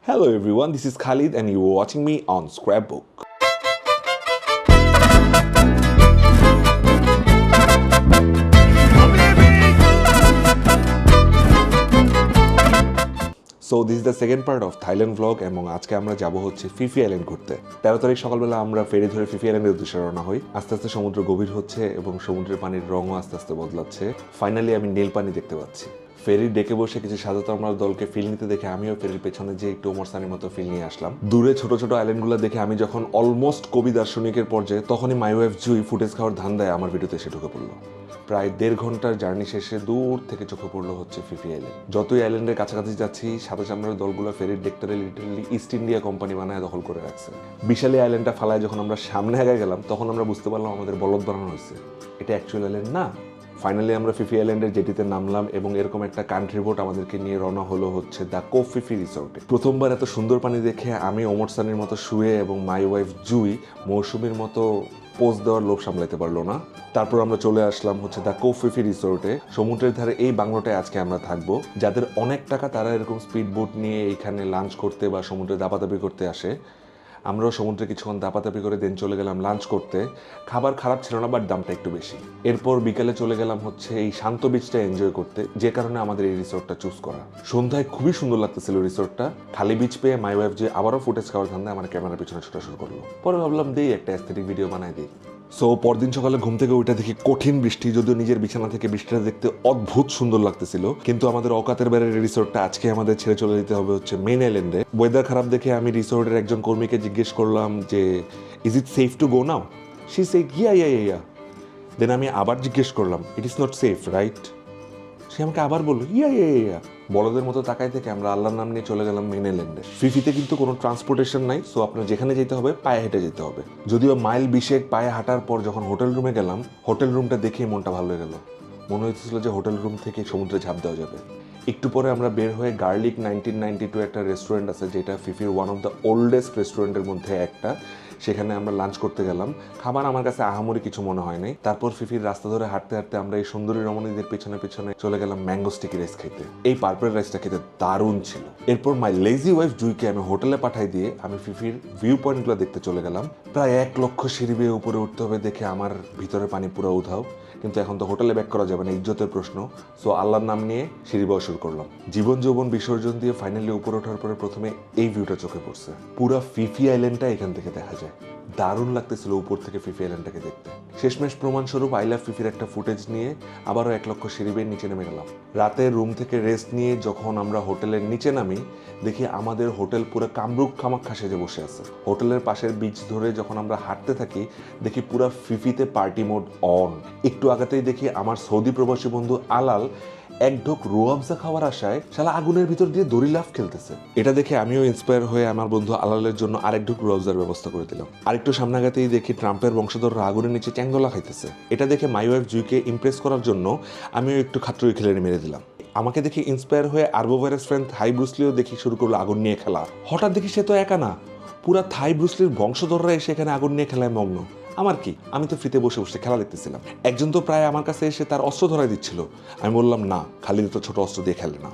Hello everyone, this is Khalid and you're watching me on Scrapbook. So this is the second part of Thailand vlog এবং আজকে আমরা যাব হচ্ছে Phi Phi island ঘুরতে। 13 তারিখ সকালবেলা আমরা ফেরি ধরে ফিফি আইল্যান্ডের উদ্দেশ্যে রওনা হই। আস্তে আস্তে সমুদ্র গভীর হচ্ছে এবং সমুদ্রের পানির রঙও আস্তে আস্তে বদলাচ্ছে। ফাইনালি আমি নীল পানি দেখতে পাচ্ছি। ফেরির ডেকে বসে কিছু সাজাতো আমরা দলকে ফিল নিতে দেখে আমিও ফেরির পেছনে যে একটু ওমরসানির মতো ফিল নিয়ে আসলাম। দূরে ছোট ছোট আইল্যান্ডগুলো দেখে আমি যখন অলমোস্ট কবি দার্শনিকের পর্যায়ে তখনই মাই ওয়াইফ জুই ফুটেজ খাওয়ার ধান্দায় আমার ভিডিওতে এসে ঢুকে পড়লো। প্রায় 1.5 ঘন্টার জার্নি শেষে দূর থেকে চোখে পড়লো হচ্ছে ফিফি আইল্যান্ড। যতই আইল্যান্ডের কাছাকাছি যাচ্ছি সাদা চামড়ার দলগুলো ফেরির ডেকটারে লিটারালি ইস্ট ইন্ডিয়া কোম্পানি বানায় দখল করে রাখছে। বিশালী আইল্যান্ডটা ফালায় যখন আমরা সামনে আগে গেলাম তখন আমরা বুঝতে পারলাম আমাদের বলদ বানানো হয়েছে, এটা অ্যাকচুয়াল আইল্যান্ড না। ফাইনালি আমরা ফিফি আইল্যান্ডের জেটিতে নামলাম এবং এরকম একটা কান্ট্রি বোট আমাদেরকে নিয়ে রওনা হলো হচ্ছে দ্য কোভ ফিফি রিসোর্টে। প্রথমবার এত সুন্দর পানি দেখে আমি ওমরসানির মতো শুয়ে এবং মাই ওয়াইফ জুই মৌসুমীর মতো পোজ দেওয়ার লোভ সামলাতে পারলো না। তারপর আমরা চলে আসলাম হচ্ছে দ্য কোভ ফিফি রিসোর্টে। সমুদ্রের ধারে এই বাংলোটায় আজকে আমরা থাকবো। যাদের অনেক টাকা তারা এরকম স্পিড বোট নিয়ে এখানে লাঞ্চ করতে বা সমুদ্রে দাপাদাপি করতে আসে। আমরাও সমুদ্রে কিছুক্ষণ দাপাদাপি করে দেন চলে গেলাম লাঞ্চ করতে। খাবার খারাপ ছিল না, বাট দামটা একটু বেশি। এরপর বিকালে চলে গেলাম হচ্ছে এই শান্ত বিচটা এনজয় করতে, যে কারণে আমাদের এই রিসোর্টটা চুজ করা। সন্ধ্যায় খুবই সুন্দর লাগতেছিল রিসোর্টটা। খালি বিচ পেয়ে মাই ওয়াইফ যে আবারও ফুটেজ খাওয়ার ধান্দা আমার ক্যামেরার পিছনে ছোটা শুরু করলো। পরে ভাবলাম দেই একটা অ্যাস্থেটিক ভিডিও বানাই দিই। সো পরদিন সকালে ঘুম থেকে ওইটা দেখি কঠিন বৃষ্টি, যদিও নিজের বিছানা থেকে বৃষ্টিটা দেখতে অদ্ভুত সুন্দর লাগতেছিল। কিন্তু আমাদের অকাতের বাইরের রিসোর্টটা আজকে আমাদের ছেড়ে চলে যেতে হবে হচ্ছে মেইন আইল্যান্ডে। ওয়েদার খারাপ দেখে আমি রিসোর্টের একজন কর্মীকে জিজ্ঞেস করলাম যে is it safe to go now? She said yeah. Then আমি আবার জিজ্ঞেস করলাম it is not safe right? সে আমাকে আবার বললো ইয়া। বড়দের মতো তাকাই থেকে আমরা আল্লাহর নাম নিয়ে চলে গেলাম মেইন আইল্যান্ডে। ফিফিতে কিন্তু কোনো ট্রান্সপোর্টেশন নাই, সো আপনার যেখানে যেতে হবে পায়ে হেঁটে যেতে হবে। যদিও মাইল 20 পায়ে হাঁটার পর যখন হোটেল রুমে গেলাম, হোটেল রুমটা দেখেই মনটা ভালো হয়ে গেল। মনে হচ্ছিল যে হোটেল রুম থেকে সমুদ্রে ঝাঁপ দেওয়া যাবে। একটু পরে আমরা বের হয়ে গার্লিক 1992 একটা রেস্টুরেন্ট আছে, যেটা ফিফির ওয়ান অফ দ্য ওল্ডেস্ট রেস্টুরেন্টের মধ্যে একটা। সেখানে আমরা লাঞ্চ করতে গেলাম। খাবার আমার কাছে আহামরি কিছু মনে হয় নাই। তারপর ফিফির রাস্তা ধরে হাঁটতে হাঁটতে আমরা এই সুন্দরী রমণীদের পেছনে পেছনে চলে গেলাম ম্যাঙ্গো স্টিকি রাইস খেতে। এই পার্পল রাইসটা খেতে দারুণ ছিল। এরপর মাই লেজি ওয়াইফ জুইকে আমি হোটেলে পাঠাই দিয়ে আমি ফিফির ভিউ পয়েন্টগুলো দেখতে চলে গেলাম। প্রায় 1 লক্ষ সিঁড়ি বেয়ে উপরে উঠতে হবে দেখে আমার ভিতরে পানি পুরো উধাও। কিন্তু এখন তো হোটেলে ব্যাক করা যাবে না, ইজ্জতের প্রশ্ন। সো আল্লাহর নাম নিয়ে সিঁড়ি বেয়ে শুরু করলাম। জীবন যৌবন বিসর্জন দিয়ে ফাইনালি উপরে ওঠার পরে প্রথমে এই ভিউটা চোখে পড়ছে। পুরা ফিফি আইল্যান্ডটা এখান থেকে দেখা যায়। দারুণ লাগতেছিল উপর থেকে ফিফি আইল্যান্ডটাকে দেখতে। শেষমেশ প্রমাণস্বরূপ আই লাভ ফিফির একটা ফুটেজ নিয়ে আবারও 1 লক্ষ সিঁড়ি বেয়ে নিচে নেমে গেলাম। রাতে রুম থেকে রেস্ট নিয়ে যখন আমরা হোটেলের নিচে নামি দেখি আমাদের হোটেল পুরো কামরুক কামাখ্যা সেজে বসে আছে। হোটেলের পাশের বিচ ধরে যখন আমরা হাঁটতে থাকি দেখি পুরো ফিফিতে পার্টি মোড অন। একটু আগাতেই দেখি আমার সৌদি প্রবাসী বন্ধু আলাল এক ঢোক রুয়াবজা খাওয়ার আশায় শালা আগুনের ভিতর দিয়ে দড়ি লাফ খেলতেছে। এটা দেখে আমিও ইন্সপায়ার হয়ে আমার বন্ধু আলালের জন্য আরেক ঢোক রুয়াবজার ব্যবস্থা করে দিলাম। আরেকটু সামনে আগাতেই দেখি ট্রাম্পের বংশধররা আগুনের নিচে চ্যাংদোলা খাইতেছে। এটা দেখে মাই ওয়াইফ জুইকে ইমপ্রেস করার জন্য আমিও একটু খাত্রই খেলে মেরে দিলাম। আমাকে দেখে ইন্সপায়ার হয়ে আরবো ভাইরাস ফ্রেন্ড থাই ব্রুসলিও দেখি শুরু করলো আগুন নিয়ে খেলা। হঠাৎ দেখি সে তো একা না, পুরা থাই ব্রুসলির বংশধররা এসে এখানে আগুন নিয়ে খেলায় মগ্ন। আমার কি, আমি তো ফ্রিতে বসে বসে খেলা দেখতেছিলাম। একজন তো প্রায় আমার কাছে এসে তার অস্ত্র ধরাই দিচ্ছিল। আমি বললাম না, খালিদ তো ছোট অস্ত্র দিয়ে খেলে না।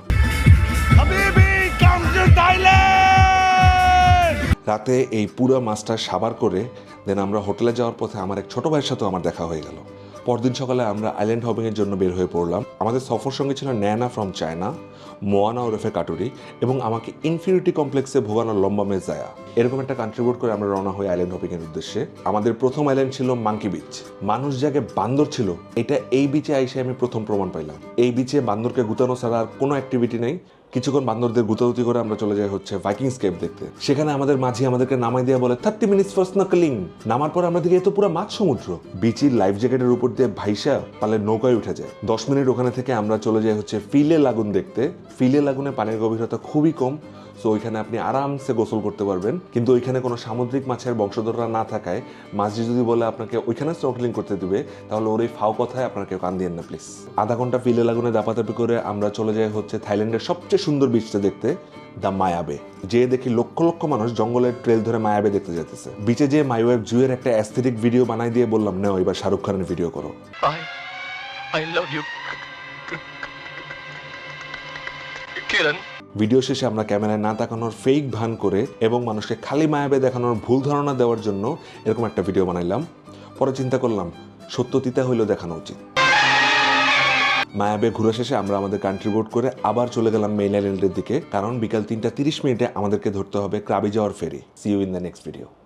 রাতে এই পুরো মাছটা সাবার করে দেন আমরা হোটেলে যাওয়ার পথে আমার এক ছোট ভাইয়ের সাথেও আমার দেখা হয়ে গেল। পরদিন সকালে আমরা আইল্যান্ড হপিং এর জন্য বের হয়ে পড়লাম। আমাদের সফর সঙ্গে ছিল ন্যানা ফ্রম চায়না, মোয়ানা ওরফে কাটুরি এবং আমাকে ইনফিনিটি কমপ্লেক্সে ভোগানোর লম্বা মেজায়া। এরকম একটা কন্ট্রিবিউট করে আমরা রওনা হই আইল্যান্ড হপিং এর উদ্দেশ্যে। আমাদের প্রথম আইল্যান্ড ছিল মাঙ্কি বিচ। মানুষ জায়গায় বান্দর ছিল, এটা এই বিচে আইসে আমি প্রথম প্রমাণ পাইলাম। এই বিচে বান্দরকে গুতানো ছাড়া আর কোনো অ্যাক্টিভিটি নেই। কিছুক্ষণ বান্দরদের গুতাগুতি করে আমরা চলে যাই হচ্ছে ভাইকিংস কেভ দেখতে। সেখানে আমাদের মাঝি আমাদেরকে নামাই দিয়ে বলে 30 মিনিটস ফর স্নর্কেলিং। নামার পর আমরা দেখি এত পুরো মাছ সমুদ্র। বিচির লাইফ জ্যাকেটের উপর দিয়ে ভাইসা পালে নৌকায় উঠে যায়। 10 মিনিট ওখানে থেকে আমরা চলে যাই হচ্ছে ফিলে লাগুন দেখতে। ফিলে লাগুনে পানির গভীরতা খুবই কম, সো ওইখানে আপনি আরামসে গোসল করতে পারবেন। কিন্তু ওইখানে কোনো সামুদ্রিক মাছের বংশধররা না থাকায় মাঝি যদি বলে আপনাকে ওইখানে স্নর্কেলিং করতে দিবে তাহলে ওর এই ফাও কথায় আপনাকে কান দিয়েন না প্লিজ। আধা ঘন্টা ফিলে লাগুনে দাপাদাপি করে আমরা চলে যাই হচ্ছে থাইল্যান্ডের সবচেয়ে সুন্দর বিচটা দেখতে, দ্য মায়াবে। যে দেখি লক্ষ লক্ষ মানুষ জঙ্গলের ট্রেল ধরে মায়াবে দেখতে যেতেছে। বিচে যে মাই ওয়াইফ জুয়ের একটা অ্যাস্থেটিক ভিডিও বানাই দিয়ে বললাম না এবার শাহরুখ খানের ভিডিও করো। I love you, Kiran. Video শেষে আমরা ক্যামেরায় না তাকানোর ফেক ভান করে এবং মানুষকে খালি মায়াবে দেখানোর ভুল ধারণা দেওয়ার জন্য এরকম একটা ভিডিও বানাইলাম। পরে চিন্তা করলাম সত্য তিতা হইলেও দেখানো উচিত। মায়াবে ঘুরে শেষে আমরা আমাদের কান্ট্রি বোর্ড করে আবার চলে গেলাম মেইন আইল্যান্ডের দিকে, কারণ বিকাল 3:30 আমাদেরকে ধরতে হবে ক্রাবি যাওয়ার ferry. See you in the next video.